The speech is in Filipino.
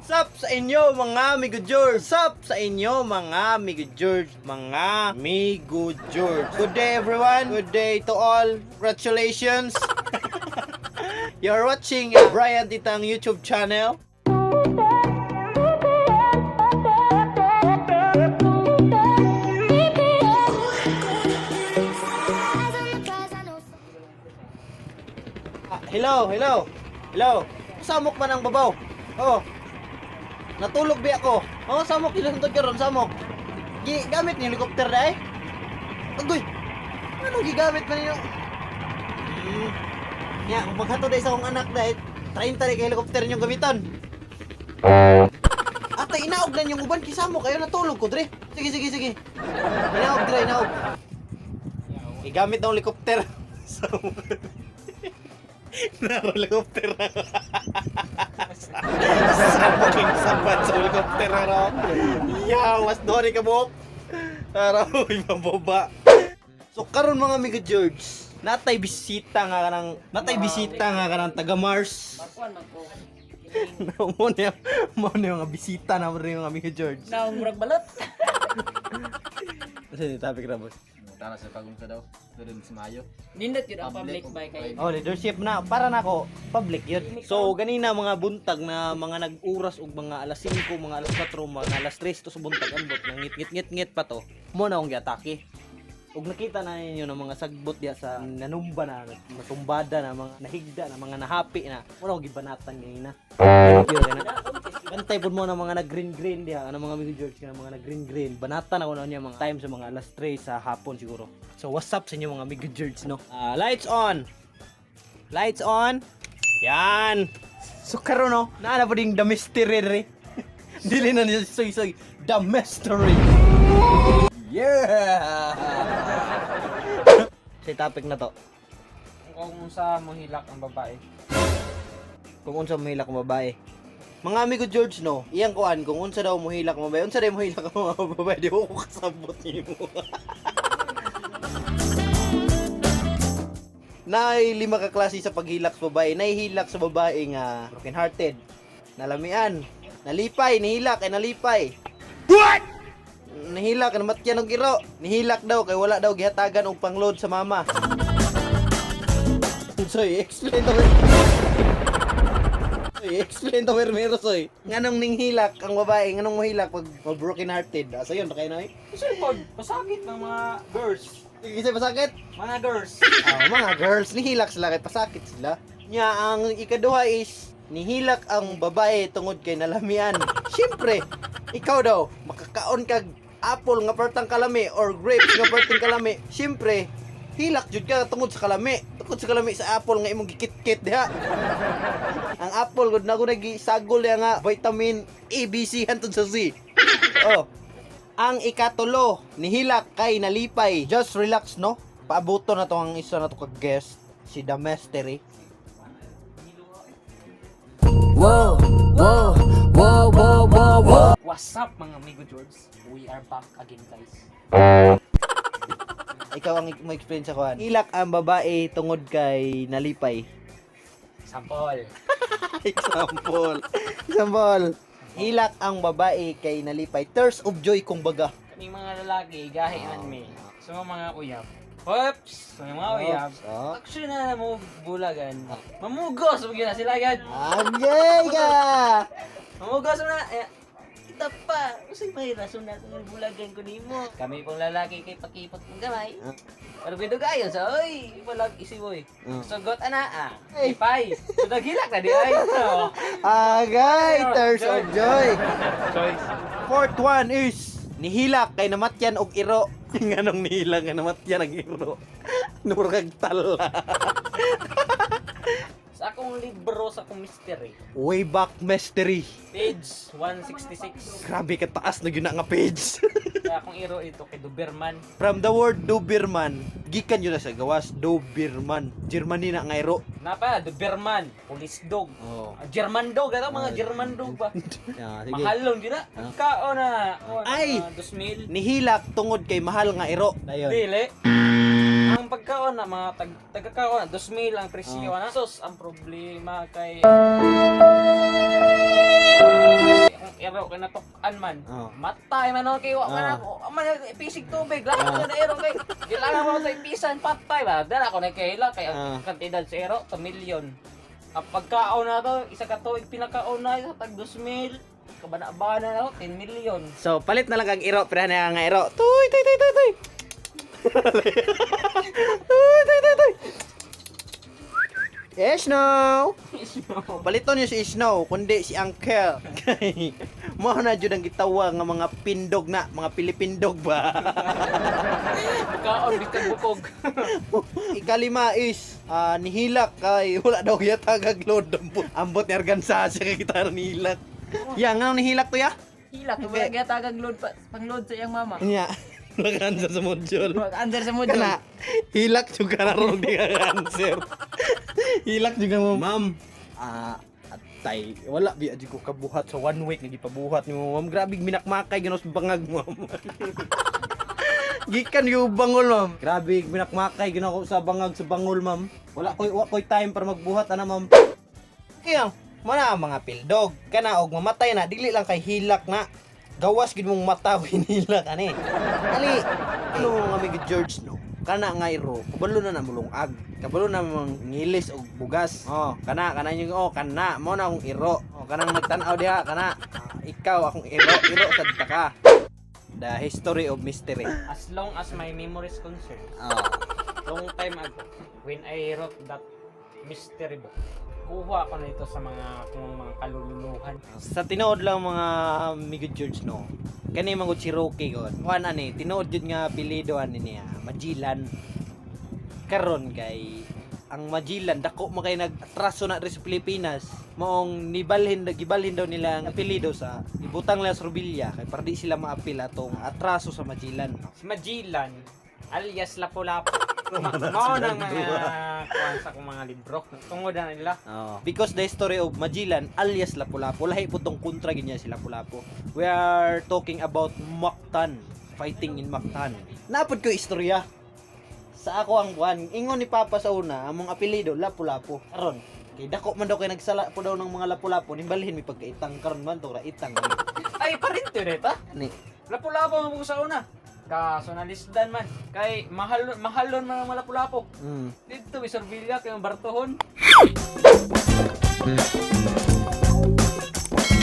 Sup sa inyo mga amigo George. Sup sa inyo mga amigo George. Mga amigo George. Good day everyone. Good day to all. Congratulations. You're watching Brian Titang YouTube channel. Hello. Samok man ang babaw. Oh. Natulog bi ako. Oh, samok iluntod karon, samok. Gamit ni helicopter dai. Agoy. Ano gigamit man niyo? Ya, kung maghato dai sa akong anak dai, 30 dai ka helicopter niyo gamiton. Ata inaog lang yung uban kisamo kayo natulog ko dre. Sige. Inaog. Igamit daw helicopter. Helicopter na. Sabaking sabat sa helicopter na raw. Mas doon ka mo. Araw, maboba. So karon mga amigo George, natay bisita nga kanang taga Mars. Mo na yung bisita na rin yung amigo George. Na murag balot. Kasi topic ra boss. Tara sa pagungsa daw. Doon si Mayo. Nindot yun ang public by kay. Oh, leadership na. Para na ako, public yun. So, ganina mga buntag na mga nag-uras og mga alas 5, mga alas 4, mga alas 3 to sa buntag ambot nang ngit pa to. Mo na akong giatake. Ug nakita na ninyo ng mga sagbot diya sa nanumba na, natumbada na, mga nahigda na, mga nahapi na. Mo na akong gibanatan ganina. Bantay po mo ng mga nag-green diya, ng mga amigo George ng mga nag-green. Banatan ako na niya mga time sa mga alas 3 sa hapon siguro. So what's up sa inyo mga amigo George, no? Lights on. Yan. So karon no, naala po ding the mystery re. Dili na niya soy the mystery. Yeah. Sa topic na to. Kung sa mohilak ang babae. Kung unsa mohilak ang babae. Mga amigo George no, iyang kuan kung unsa daw mohilak ang babae. Unsa daw mohilak ang mga babae, di ko kasabot nimo. Nay 5 ka klase sa paghilak sa babae. Nahihilak sa babae nga broken hearted, nalamian, nalipay, nalipay. What? Nahilak na matyan og iro. Nihilak daw kay wala daw gihatagan og pangload sa mama. Soy, explain to Mermero soy. Nganong ninghilak ang babae, nganong mohilak pag broken hearted. Asa yun kay noy? Kasi pag pasakit ng mga girls. Isa pasakit? Mga girls. Mga girls nihilak sila kay pasakit sila. Nya ang ikaduha is nihilak ang babae tungod kay nalamian. Siyempre, ikaw daw makakaon kag apple nga partang kalami or grapes nga partang kalami. Siyempre, hilak jud ka tungod sa kalami. Tungod sa kalami sa apple nga imong gikit-kit diha. Ang apple gud na nagisagol ya nga vitamin A, B, C hantod sa C. Oh. Ang ikatulo, nihilak kay nalipay. Just relax no. Paabuto na to ang isa na to kag guest, si The Mystery. Whoa. What's up mga amigo George? We are back again guys. Ikaw ang mo-explain sa kuan. Hilak ang babae tungod kay nalipay. Sample. Example. Hilak ang babae kay nalipay. Tears of joy kumbaga. Kaming mga lalaki gahian mi. So mga uyab. Oops! So mga uyab. Oh. Actually na mo bulagan. Mamugos mo gina sila agad. Agay ka. Mamugos mo na. Kita pa. Kasi may rason na itong bulagan ko nimo. Kami pong lalaki kay pakipot ng gamay. Pero bidugayon sa oy, walag isi boy. Sugot ana Ipay. So naghilak na di ay. Agay, tears of joy. Choice. Fourth one is nihilak kay namatyan og iro. Nganong nihilak kay namatyan og iro. Nurag tala. Sa akong libro sa akong mystery. Way back mystery. Page 166. Grabe ka taas na gyud na nga page. Kaya akong iro ito kay Doberman. From the word Doberman, gikan yun na sa gawas Doberman. Germany na nga iro. Napa, Doberman, police dog. Oh. German dog, ito mga German dog ba? Sige. Mahal lang din na. Kao na. Ay! 2,000. Nihilak tungod kay mahal nga iro. Dayon. Dili. Ang pagkaon na mga tagakaon na 2,000 ang presyo na. Sus, ang problema kay kung ero kay natukan man. Oh. Matay man ako kay wa man ako. Man ipisig tubig lahat ko na ero kay. Kailangan mo sa ipisan patay ba. Dala ko na kay ila kay ang kantidad sa ero 2 million. Ang pagkaon na to, isa ka tuig pinakaon na sa tag 2,000. Kabana-bana na ako 10 million. So, palit na lang kang iro, pero na nga iro. Tuy, tuy, tuy, tuy, tuy. Tuy, tuy, tuy, tuy. Snow! Paliton niyo si Snow, kundi si Uncle. Mo na jud ang gitawa nga mga pindog na, mga Pilipindog ba? Pagkaon bitag bukog. Ikalima is nihilak kay wala daw yata gagload ambot ni Argansa siya kay gitar nihilak. Ya, nga nihilak to ya? Hilak, wala kaya tagang load pa, pang-load sa iyang mama. Nya. Nag-answer sa module. Mag-answer sa module. Kana, hilak juga na ron di ka answer. Hilak juga mo, ma'am. Atay, wala biya di ko kabuhat sa 1 week nga gipabuhat nimo, ma'am. Grabe minakmakay ginos bangag, ma'am. Gikan yung bangol, ma'am. Grabe minakmakay ginako sa bangag sa bangol, ma'am. Wala koy time para magbuhat ana, ma'am. Kaya, mana mga pildog, kana og mamatay na dili lang kay hilak na. Gawas gid mong mata hinilak ani. Ali, ano nga mi George no? Kana nga iro, kabalo na mulungag. Kabalo na mong ngilis og bugas. Oh, kana yung kana mo na akong iro. Oh, kanang nagtan-aw diha kana. Ikaw akong iro sad ta ka. The history of mystery. As long as my memory is concerned. Oh. Long time ago, when I wrote that mystery book, kuha ko na ito sa mga kalululuhan. Sa tinuod lang mga Migo George no. Kani mangud si Rocky gon. Kuan ani, tinuod jud nga apelyido ani niya, Magellan. Karon kay ang Magellan dako mo kay nag-atraso na diri sa Pilipinas. Moong gibalhin daw nila ang apelyido sa ibutang nila sa Rubilla kay para di sila maapil atong atraso sa Magellan. Si Magellan, alias Lapu-Lapu. Mao nang mga kuan sa akong mga libro. Tungod na nila. Because the story of Magellan alias Lapu-Lapu, lahi po tong kontra ginya si Lapu-Lapu. We are talking about Mactan, fighting in Mactan. Napod ko istorya. Sa ako ang buwan, ingon ni Papa sa una, among apelyido Lapu-Lapu. Karon, kay dako man daw kay nagsala po daw ng mga Lapu-Lapu, nimbalhin mi pagkaitang karon man to ra itang. Ay, parinto neta. Ni. Lapu-Lapu mo sa una. Kaso nalisdan man. Kay mahalon man ang mga Lapu-Lapu. Dito, Bisorbilla, kay ang Bartohon.